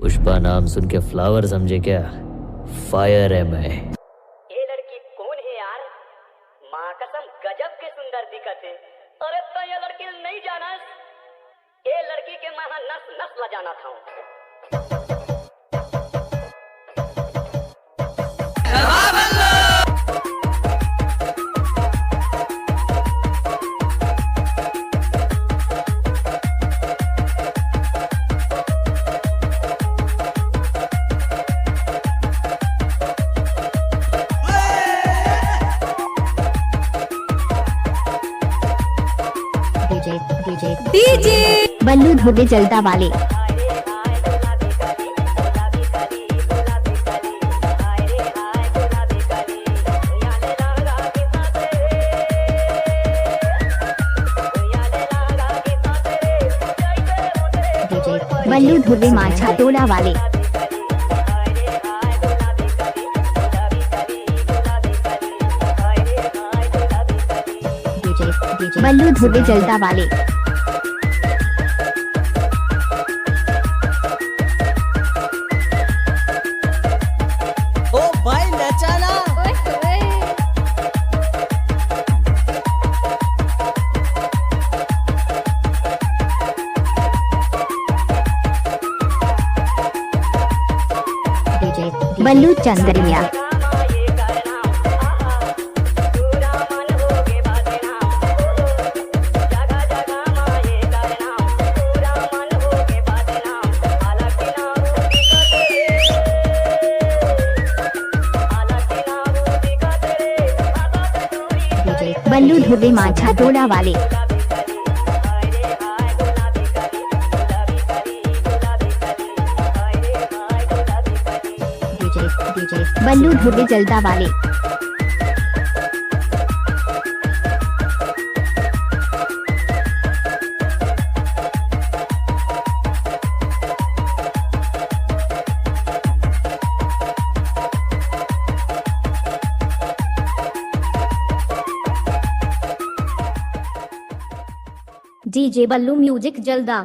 पुष्पा नाम सुन के फ्लावर समझे क्या? फायर है मैं। ये लड़की कौन है यार? माँ कसम गजब के सुंदर दिखत है। अरे तो ये लड़की नहीं जाना, ये लड़की के माँ नस नस लजाना था। डीजे बल्लू धोबे जलता वाले। बल्लू धोबे माछा टोला वाले। बल्लू धोबे जलता वाले। ओ भाई नचाना। बल्लू चंद्रिया। बल्लू धोबे माछा टोला वाले। बल्लू धोबे जलता वाले। डीजे बल्लू म्यूजिक जलदा।